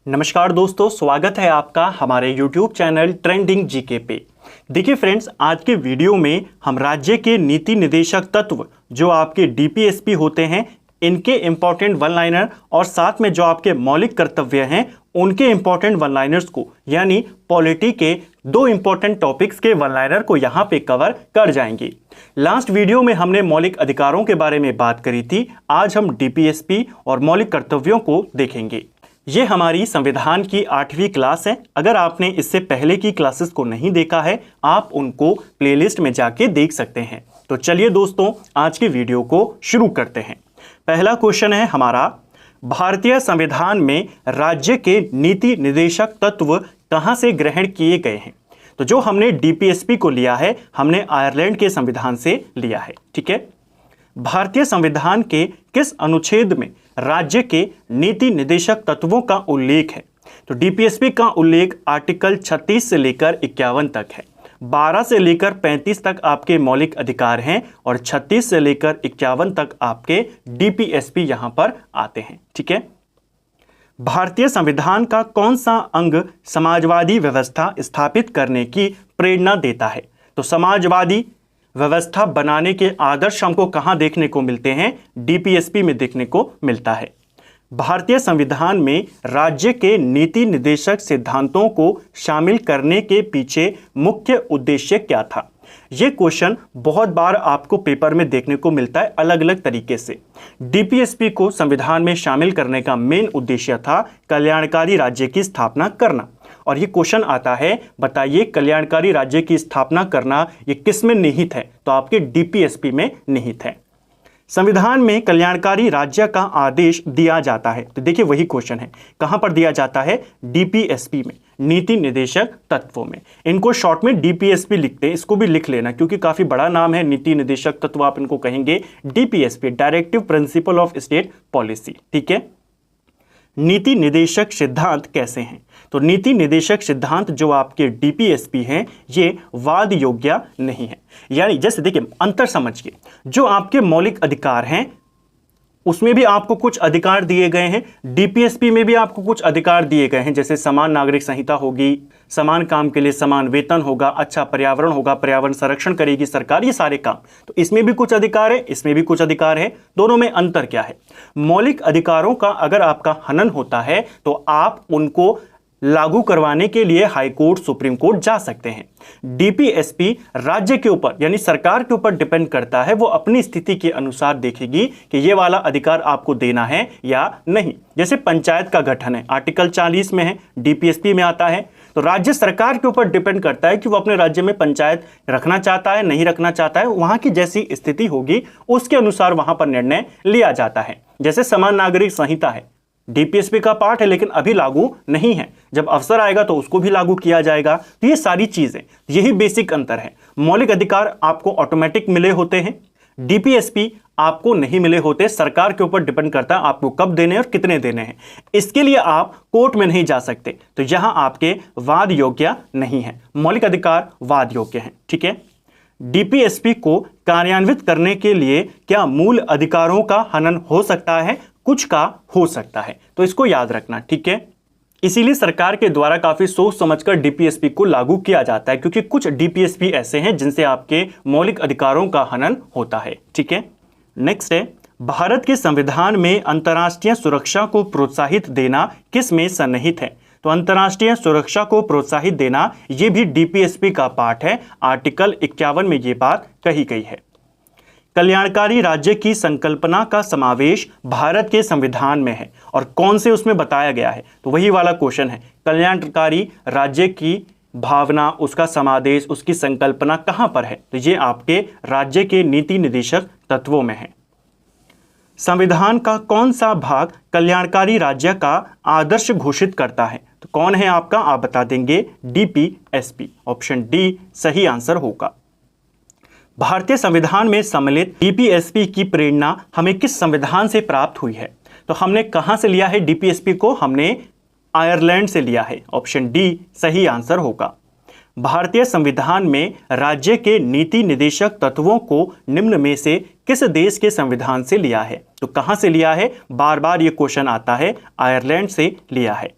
नमस्कार दोस्तों, स्वागत है आपका हमारे YouTube चैनल ट्रेंडिंग जीके पे। देखिए फ्रेंड्स, आज के वीडियो में हम राज्य के नीति निदेशक तत्व जो आपके डीपीएसपी होते हैं इनके इंपॉर्टेंट वन लाइनर और साथ में जो आपके मौलिक कर्तव्य हैं उनके इंपॉर्टेंट वन लाइनर्स को यानी पॉलिटी के दो इंपॉर्टेंट टॉपिक्स के वन लाइनर को यहाँ पे कवर कर जाएंगे। लास्ट वीडियो में हमने मौलिक अधिकारों के बारे में बात करी थी। आज हम डीपीएसपी और मौलिक कर्तव्यों को देखेंगे। ये हमारी संविधान की 8वीं क्लास है। अगर आपने इससे पहले की क्लासेस को नहीं देखा है, आप उनको प्लेलिस्ट में जाके देख सकते हैं। तो चलिए दोस्तों, आज की वीडियो को शुरू करते हैं। पहला क्वेश्चन है हमारा, भारतीय संविधान में राज्य के नीति निदेशक तत्व कहाँ से ग्रहण किए गए हैं? तो जो हमने डीपीएसपी को लिया है, हमने आयरलैंड के संविधान से लिया है। ठीक है। भारतीय संविधान के किस अनुच्छेद में राज्य के नीति निदेशक तत्वों का उल्लेख है? तो डीपीएसपी का उल्लेख आर्टिकल 36 से लेकर 51 तक है। 12 से लेकर 35 तक आपके मौलिक अधिकार हैं और 36 से लेकर 51 तक आपके डीपीएसपी यहां पर आते हैं। ठीक है। भारतीय संविधान का कौन सा अंग समाजवादी व्यवस्था स्थापित करने की प्रेरणा देता है? तो समाजवादी व्यवस्था बनाने के आदर्श हमको कहां देखने को मिलते हैं? डीपीएसपी में देखने को मिलता है। भारतीय संविधान में राज्य के नीति निदेशक सिद्धांतों को शामिल करने के पीछे मुख्य उद्देश्य क्या था? यह क्वेश्चन बहुत बार आपको पेपर में देखने को मिलता है अलग अलग तरीके से। डीपीएसपी को संविधान में शामिल करने का मेन उद्देश्य था कल्याणकारी राज्य की स्थापना करना। और ये क्वेश्चन आता है, बताइए कल्याणकारी राज्य की स्थापना करना ये किस में निहित है? तो आपके डीपीएसपी में निहित है। संविधान में कल्याणकारी राज्य का आदेश दिया जाता है। तो देखिए वही क्वेश्चन है, कहां पर दिया जाता है? डीपीएसपी में, नीति निदेशक तत्वों में। इनको शॉर्ट में डीपीएसपी लिखते हैं, इसको भी लिख लेना क्योंकि काफी बड़ा नाम है। नीति निदेशक तत्व आप इनको कहेंगे DPSP, directive principle of state policy. ठीक है। नीति निदेशक सिद्धांत कैसे हैं? तो नीति निदेशक सिद्धांत जो आपके डीपीएसपी हैं ये वाद योग्य नहीं है। यानी जैसे देखिए अंतर समझिए, जो आपके मौलिक अधिकार हैं उसमें भी आपको कुछ अधिकार दिए गए हैं, डीपीएसपी में भी आपको कुछ अधिकार दिए गए हैं। जैसे समान नागरिक संहिता होगी, समान काम के लिए समान वेतन होगा, अच्छा पर्यावरण होगा, पर्यावरण संरक्षण करेगी सरकार, ये सारे काम। तो इसमें भी कुछ अधिकार है, इसमें भी कुछ अधिकार है। दोनों में अंतर क्या है? मौलिक अधिकारों का अगर आपका हनन होता है तो आप उनको लागू करवाने के लिए हाई कोर्ट, सुप्रीम कोर्ट जा सकते हैं। डीपीएसपी राज्य के ऊपर यानी सरकार के ऊपर डिपेंड करता है, वो अपनी स्थिति के अनुसार देखेगी कि ये वाला अधिकार आपको देना है या नहीं। जैसे पंचायत का गठन है, आर्टिकल 40 में है, डीपीएसपी में आता है। तो राज्य सरकार के ऊपर डिपेंड करता है कि वो अपने राज्य में पंचायत रखना चाहता है, नहीं रखना चाहता है। वहां की जैसी स्थिति होगी उसके अनुसार वहां पर निर्णय लिया जाता है। जैसे समान नागरिक संहिता है, डीपीएसपी का पार्ट है लेकिन अभी लागू नहीं है, जब अवसर आएगा तो उसको भी लागू किया जाएगा। तो ये सारी चीजें, यही बेसिक अंतर है। मौलिक अधिकार आपको ऑटोमेटिक मिले होते हैं, डीपीएसपी आपको नहीं मिले होते, सरकार के ऊपर डिपेंड करता है आपको कब देने और कितने देने हैं। इसके लिए आप कोर्ट में नहीं जा सकते, तो यहां आपके वाद योग्य नहीं है। मौलिक अधिकार वाद योग्य हैं। ठीक है। डीपीएसपी को कार्यान्वित करने के लिए क्या मूल अधिकारों का हनन हो सकता है? कुछ का हो सकता है, तो इसको याद रखना। ठीक है। इसीलिए सरकार के द्वारा काफी सोच समझकर डीपीएसपी को लागू किया जाता है, क्योंकि कुछ डीपीएसपी ऐसे हैं जिनसे आपके मौलिक अधिकारों का हनन होता है। ठीक है। नेक्स्ट है, भारत के संविधान में अंतर्राष्ट्रीय सुरक्षा को प्रोत्साहित देना किस में सन्निहित है? तो अंतर्राष्ट्रीय सुरक्षा को प्रोत्साहित देना यह भी डीपीएसपी का पार्ट है। आर्टिकल 51 में यह बात कही गई है। कल्याणकारी राज्य की संकल्पना का समावेश भारत के संविधान में है और कौन से उसमें बताया गया है? तो वही वाला क्वेश्चन है, कल्याणकारी राज्य की भावना, उसका समावेश, उसकी संकल्पना कहां पर है? तो ये आपके राज्य के नीति निदेशक तत्वों में है। संविधान का कौन सा भाग कल्याणकारी राज्य का आदर्श घोषित करता है? तो कौन है आपका? आप बता देंगे डीपीएसपी। ऑप्शन डी सही आंसर होगा। भारतीय संविधान में सम्मिलित डीपीएसपी की प्रेरणा हमें किस संविधान से प्राप्त हुई है? तो हमने कहां से लिया है डीपीएसपी को? हमने आयरलैंड से लिया है। ऑप्शन डी सही आंसर होगा। भारतीय संविधान में राज्य के नीति निदेशक तत्वों को निम्न में से किस देश के संविधान से लिया है? तो कहां से लिया है? बार बार ये क्वेश्चन आता है, आयरलैंड से लिया है।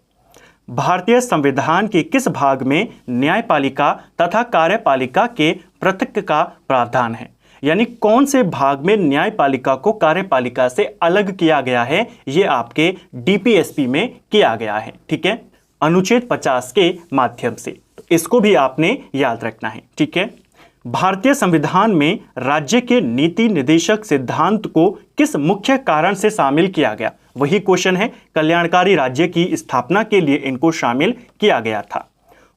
भारतीय संविधान के किस भाग में न्यायपालिका तथा कार्यपालिका के पृथक का प्रावधान है? यानी कौन से भाग में न्यायपालिका को कार्यपालिका से अलग किया गया है, ये आपके डीपीएसपी में किया गया है। ठीक है, अनुच्छेद 50 के माध्यम से, तो इसको भी आपने याद रखना है। ठीक है, भारतीय संविधान में राज्य के नीति निर्देशक सिद्धांत को किस मुख्य कारण से शामिल किया गया? वही क्वेश्चन है, कल्याणकारी राज्य की स्थापना के लिए इनको शामिल किया गया था।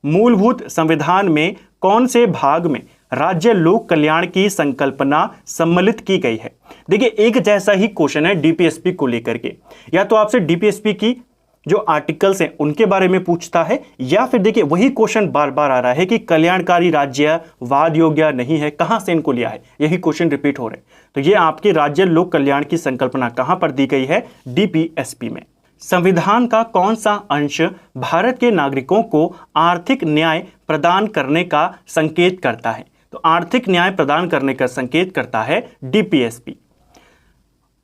मूलभूत संविधान में कौन से भाग में राज्य लोक कल्याण की संकल्पना सम्मिलित की गई है? देखिए, एक जैसा ही क्वेश्चन है डीपीएसपी को लेकर के, या तो आपसे डीपीएसपी की जो आर्टिकल्स हैं उनके बारे में पूछता है, या फिर देखिए वही क्वेश्चन बार बार आ रहा है कि कल्याणकारी राज्य वाद योग्य नहीं है, कहां से इनको लिया है, यही क्वेश्चन रिपीट हो रहे हैं। तो ये आपके राज्य लोक कल्याण की संकल्पना कहां पर दी गई है? डीपीएसपी में। संविधान का कौन सा अंश भारत के नागरिकों को आर्थिक न्याय प्रदान करने का संकेत करता है? तो आर्थिक न्याय प्रदान करने का संकेत करता है डीपीएसपी।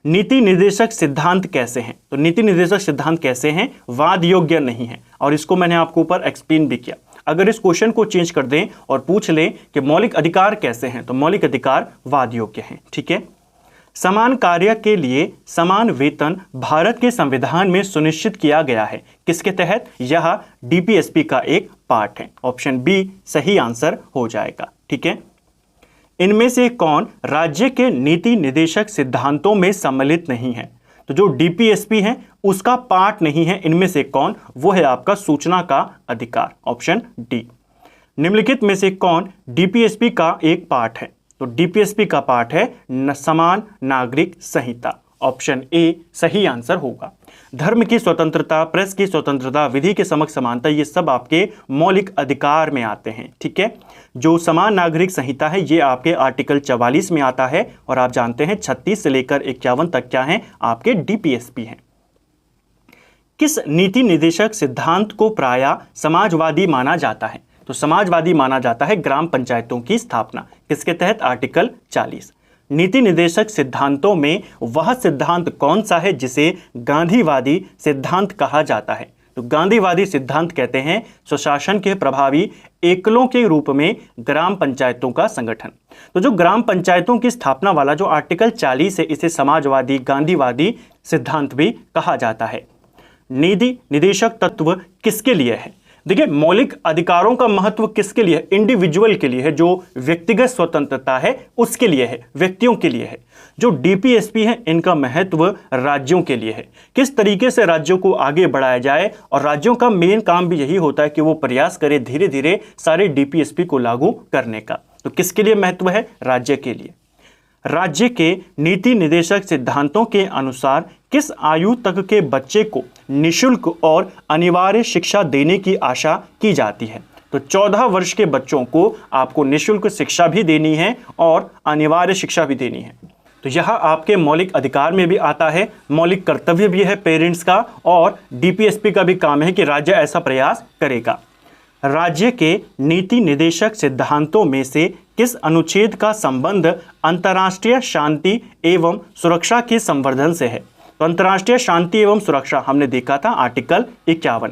नीति निर्देशक सिद्धांत कैसे हैं? तो नीति निर्देशक सिद्धांत कैसे हैं? वाद योग्य नहीं है, और इसको मैंने आपको ऊपर एक्सप्लेन भी किया। अगर इस क्वेश्चन को चेंज कर दें और पूछ लें कि मौलिक अधिकार कैसे हैं, तो मौलिक अधिकार वाद योग्य हैं। ठीक है, समान कार्य के लिए समान वेतन भारत के संविधान में सुनिश्चित किया गया है, किसके तहत? यह डीपीएसपी का एक पार्ट है। ऑप्शन बी सही आंसर हो जाएगा। ठीक है, इनमें से कौन राज्य के नीति निर्देशक सिद्धांतों में सम्मिलित नहीं है? तो जो डीपीएसपी है उसका पार्ट नहीं है, इनमें से कौन? वो है आपका सूचना का अधिकार। Option D. निम्नलिखित में से कौन डीपीएसपी का एक पार्ट है? तो डीपीएसपी का पार्ट है समान नागरिक संहिता। ऑप्शन ए सही आंसर होगा। धर्म की स्वतंत्रता, प्रेस की स्वतंत्रता, विधि के समक्ष समानता, ये सब आपके मौलिक अधिकार में आते हैं। ठीक है, जो समान नागरिक संहिता है ये आपके आर्टिकल 44 में आता है, और आप जानते हैं 36 से लेकर 51 तक क्या है? आपके डीपीएसपी हैं। किस नीति निर्देशक सिद्धांत को प्रायः समाजवादी माना जाता है? तो समाजवादी माना जाता है ग्राम पंचायतों की स्थापना, किसके तहत? आर्टिकल 40। नीति निर्देशक सिद्धांतों में वह सिद्धांत कौन सा है जिसे गांधीवादी सिद्धांत कहा जाता है? तो गांधीवादी सिद्धांत कहते हैं स्वशासन के प्रभावी एकलों के रूप में ग्राम पंचायतों का संगठन। तो जो ग्राम पंचायतों की स्थापना वाला जो आर्टिकल 40 है, इसे समाजवादी गांधीवादी सिद्धांत भी कहा जाता है। नीति निर्देशक तत्व किसके लिए है? देखिए, मौलिक अधिकारों का महत्व किसके लिए है? इंडिविजुअल के लिए है, जो व्यक्तिगत स्वतंत्रता है उसके लिए है, व्यक्तियों के लिए है। जो डीपीएसपी है इनका महत्व राज्यों के लिए है, किस तरीके से राज्यों को आगे बढ़ाया जाए, और राज्यों का मेन काम भी यही होता है कि वो प्रयास करे धीरे धीरे सारे डीपीएसपी को लागू करने का। तो किसके लिए महत्व है? राज्य के लिए। राज्य के नीति निर्देशक सिद्धांतों के अनुसार किस आयु तक के बच्चे को निःशुल्क और अनिवार्य शिक्षा देने की आशा की जाती है? तो 14 वर्ष के बच्चों को आपको निःशुल्क शिक्षा भी देनी है और अनिवार्य शिक्षा भी देनी है। तो यह आपके मौलिक अधिकार में भी आता है, मौलिक कर्तव्य भी है पेरेंट्स का, और डीपीएसपी का भी काम है कि राज्य ऐसा प्रयास करेगा। राज्य के नीति निर्देशक सिद्धांतों में से किस अनुच्छेद का संबंध अंतर्राष्ट्रीय शांति एवं सुरक्षा के संवर्धन से है? तो अंतर्राष्ट्रीय शांति एवं सुरक्षा हमने देखा था आर्टिकल 51।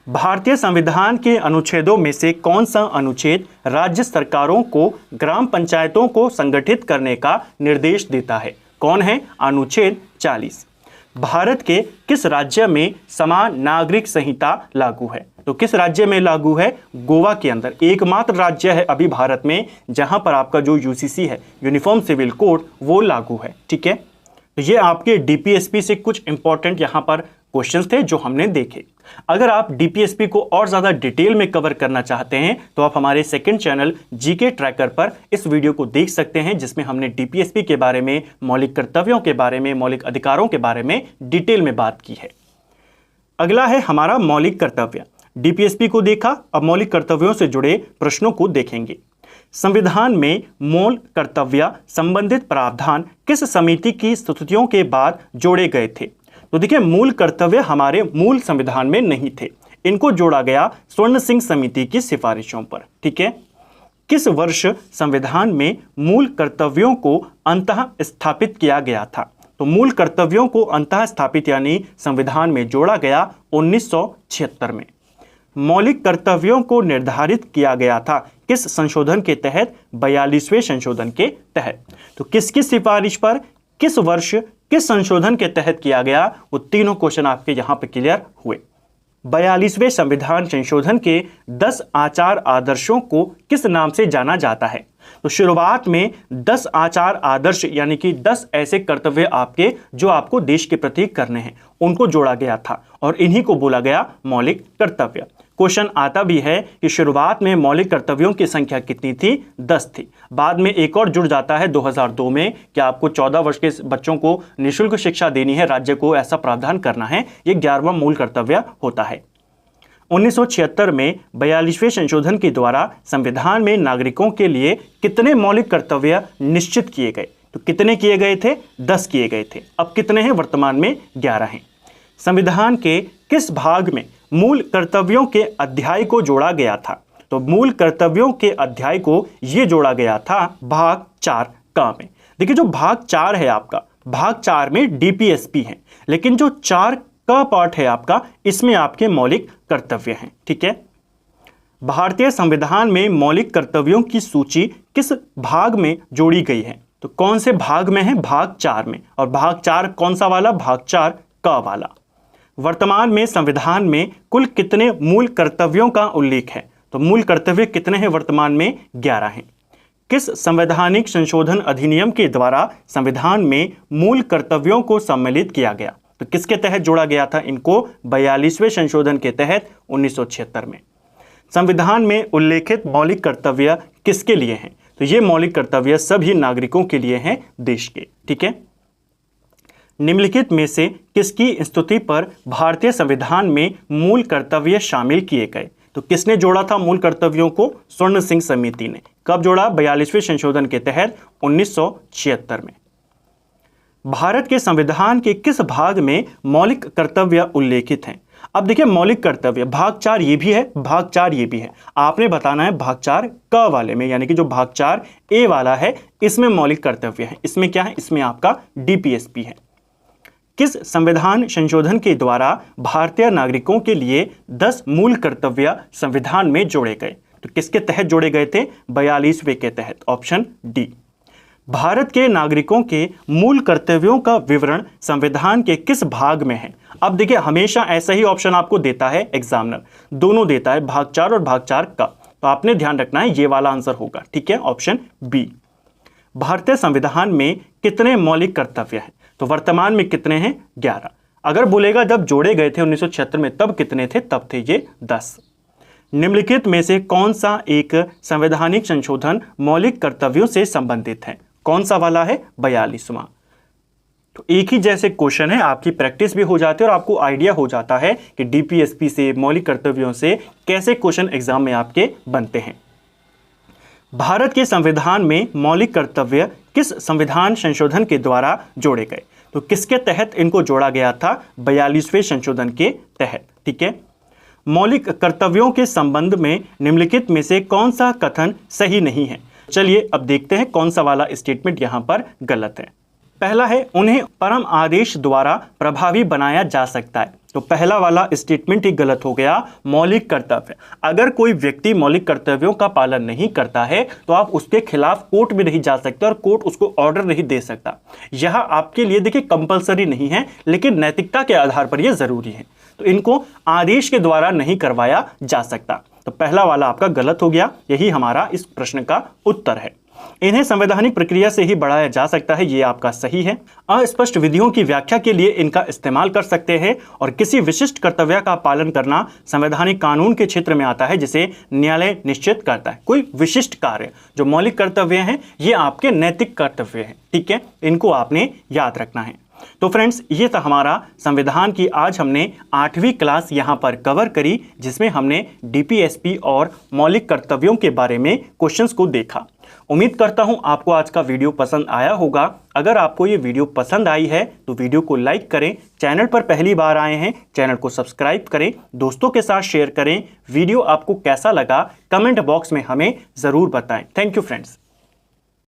भारतीय संविधान के अनुच्छेदों में से कौन सा अनुच्छेद राज्य सरकारों को ग्राम पंचायतों को संगठित करने का निर्देश देता है? कौन है? अनुच्छेद 40। भारत के किस राज्य में समान नागरिक संहिता लागू है? तो किस राज्य में लागू है? गोवा के अंदर एकमात्र राज्य है अभी भारत में जहां पर आपका जो यूसीसी है, यूनिफॉर्म सिविल कोड, वो लागू है। ठीक है, तो ये आपके डीपीएसपी से कुछ इंपॉर्टेंट यहां पर क्वेश्चंस थे जो हमने देखे। अगर आप डीपीएसपी को और ज़्यादा डिटेल में कवर करना चाहते हैं तो आप हमारे सेकंड चैनल जीके ट्रैकर पर इस वीडियो को देख सकते हैं, जिसमें हमने डीपीएसपी के बारे में, मौलिक कर्तव्यों के बारे में, मौलिक अधिकारों के बारे में डिटेल में बात की है। अगला है हमारा मौलिक कर्तव्य। डीपीएसपी को देखा, अब मौलिक कर्तव्यों से जुड़े प्रश्नों को देखेंगे। संविधान में मूल कर्तव्य संबंधित प्रावधान किस समिति की स्तुतियों के बाद जोड़े गए थे? तो देखिए, मूल कर्तव्य हमारे मूल संविधान में नहीं थे, इनको जोड़ा गया स्वर्ण सिंह समिति की सिफारिशों पर। ठीक है, किस वर्ष संविधान में मूल कर्तव्यों को अंतः स्थापित किया गया था? तो मूल कर्तव्यों को अंतः स्थापित यानी संविधान में जोड़ा गया 1976 में। मौलिक कर्तव्यों को निर्धारित किया गया था? किस संशोधन के तहत? 42वें संशोधन के तहत। तो किसकी सिफारिश पर, किस वर्ष, किस संशोधन के तहत किया गया, वो तीनों क्वेश्चन आपके यहां पे क्लियर हुए। 42वें संविधान संशोधन के 10 आचार आदर्शों को किस नाम से जाना जाता है? तो शुरुआत में 10 आचार आदर्श यानी कि 10 ऐसे कर्तव्य आपके जो आपको देश के प्रति करने हैं, उनको जोड़ा गया था और इन्हीं को बोला गया मौलिक कर्तव्य। क्वेश्चन आता भी है कि शुरुआत में मौलिक कर्तव्यों की संख्या कितनी थी? 10 थी। बाद में एक और जुड़ जाता है 2002 में कि आपको 14 वर्ष के बच्चों को निःशुल्क शिक्षा देनी है, राज्य को ऐसा प्रावधान करना है। ये 11वां मूल कर्तव्य होता है। 1976 में 42वें संशोधन के द्वारा संविधान में नागरिकों के लिए कितने मौलिक कर्तव्य निश्चित किए गए? तो कितने किए गए थे? 10 किए गए थे। अब कितने हैं? वर्तमान में 11 हैं। संविधान के किस भाग में मूल कर्तव्यों के अध्याय को जोड़ा गया था? तो मूल कर्तव्यों के अध्याय को ये जोड़ा गया था भाग 4 का में। देखिए जो भाग 4 है आपका, भाग 4 में डीपीएसपी है, लेकिन जो 4 का पार्ट है आपका, इसमें आपके मौलिक कर्तव्य हैं। ठीक है। भारतीय संविधान में मौलिक कर्तव्यों की सूची किस भाग में जोड़ी गई है? तो कौन से भाग में है? भाग 4 में। और भाग 4 कौन सा वाला? भाग 4 का वाला। वर्तमान में संविधान में कुल कितने मूल कर्तव्यों का उल्लेख है? तो मूल कर्तव्य कितने हैं वर्तमान में? 11 हैं। किस संवैधानिक संशोधन अधिनियम के द्वारा संविधान में मूल कर्तव्यों को सम्मिलित किया गया? तो किसके तहत जोड़ा गया था इनको? 42वें संशोधन के तहत 1976 में। संविधान में उल्लेखित मौलिक कर्तव्य किसके लिए हैं? तो ये मौलिक कर्तव्य सभी नागरिकों के लिए हैं देश के। ठीक है। निम्नलिखित में से किसकी स्तुति पर भारतीय संविधान में मूल कर्तव्य शामिल किए गए? तो किसने जोड़ा था मूल कर्तव्यों को? स्वर्ण सिंह समिति ने। कब जोड़ा? 42वें संशोधन के तहत 1976 में। भारत के संविधान के किस भाग में मौलिक कर्तव्य उल्लेखित हैं? अब देखिए मौलिक कर्तव्य भाग 4 ये भी है, भाग 4 ये भी है। आपने बताना है भाग 4 क वाले में, यानी कि जो भाग 4 ए वाला है, इसमें मौलिक कर्तव्य है। इसमें क्या है? इसमें आपका डीपीएसपी है। किस संविधान संशोधन के द्वारा भारतीय नागरिकों के लिए 10 मूल कर्तव्य संविधान में जोड़े गए? तो किसके तहत जोड़े गए थे? 42वें के तहत। Option D. भारत के नागरिकों के मूल कर्तव्यों का विवरण संविधान के किस भाग में है? अब देखिए हमेशा ऐसा ही ऑप्शन आपको देता है एग्जामिनर, दोनों देता है, भाग 4 और भाग 4 का। तो आपने ध्यान रखना है ये वाला आंसर होगा। ठीक है। Option B. भारतीय संविधान में कितने मौलिक कर्तव्य हैं? तो वर्तमान में कितने हैं? 11। अगर बोलेगा जब जोड़े गए थे 1976 में तब कितने थे? तब थे ये 10। निम्नलिखित में से कौन सा एक संवैधानिक संशोधन मौलिक कर्तव्यों से संबंधित है? कौन सा वाला है? 42वां। तो एक ही जैसे क्वेश्चन है, आपकी प्रैक्टिस भी हो जाती है और आपको आइडिया हो जाता है कि डीपीएसपी से, मौलिक कर्तव्यों से कैसे क्वेश्चन एग्जाम में आपके बनते हैं। भारत के संविधान में मौलिक कर्तव्य किस संविधान संशोधन के द्वारा जोड़े गए? तो किसके तहत इनको जोड़ा गया था? 42वें संशोधन के तहत। ठीक है। मौलिक कर्तव्यों के संबंध में निम्नलिखित में से कौन सा कथन सही नहीं है? चलिए अब देखते हैं कौन सा वाला स्टेटमेंट यहां पर गलत है। पहला है उन्हें परम आदेश द्वारा प्रभावी बनाया जा सकता है। तो पहला वाला स्टेटमेंट ही गलत हो गया। मौलिक कर्तव्य, अगर कोई व्यक्ति मौलिक कर्तव्यों का पालन नहीं करता है तो आप उसके खिलाफ कोर्ट में नहीं जा सकते और कोर्ट उसको ऑर्डर नहीं दे सकता। यह आपके लिए देखिए कंपलसरी नहीं है, लेकिन नैतिकता के आधार पर यह जरूरी है। तो इनको आदेश के द्वारा नहीं करवाया जा सकता। तो पहला वाला आपका गलत हो गया। यही हमारा इस प्रश्न का उत्तर है। इन्हें संवैधानिक प्रक्रिया से ही बढ़ाया जा सकता है, ये आपका सही है। अस्पष्ट विधियों की व्याख्या के लिए इनका इस्तेमाल कर सकते हैं और किसी विशिष्ट कर्तव्य का पालन करना संवैधानिक कानून के क्षेत्र में आता है जिसे न्यायालय निश्चित करता है। कोई विशिष्ट कार्य जो मौलिक कर्तव्य हैं ये आपके नैतिक कर्तव्य हैं। ठीक है, इनको आपने याद रखना है। तो फ्रेंड्स, ये था हमारा संविधान की आज हमने 8वीं क्लास यहाँ पर कवर करी, जिसमें हमने डीपीएसपी और मौलिक कर्तव्यों के बारे में क्वेश्चंस को देखा। उम्मीद करता हूँ आपको आज का वीडियो पसंद आया होगा। अगर आपको ये वीडियो पसंद आई है तो वीडियो को लाइक करें, चैनल पर पहली बार आए हैं चैनल को सब्सक्राइब करें, दोस्तों के साथ शेयर करें। वीडियो आपको कैसा लगा कमेंट बॉक्स में हमें ज़रूर बताएं। Thank you friends.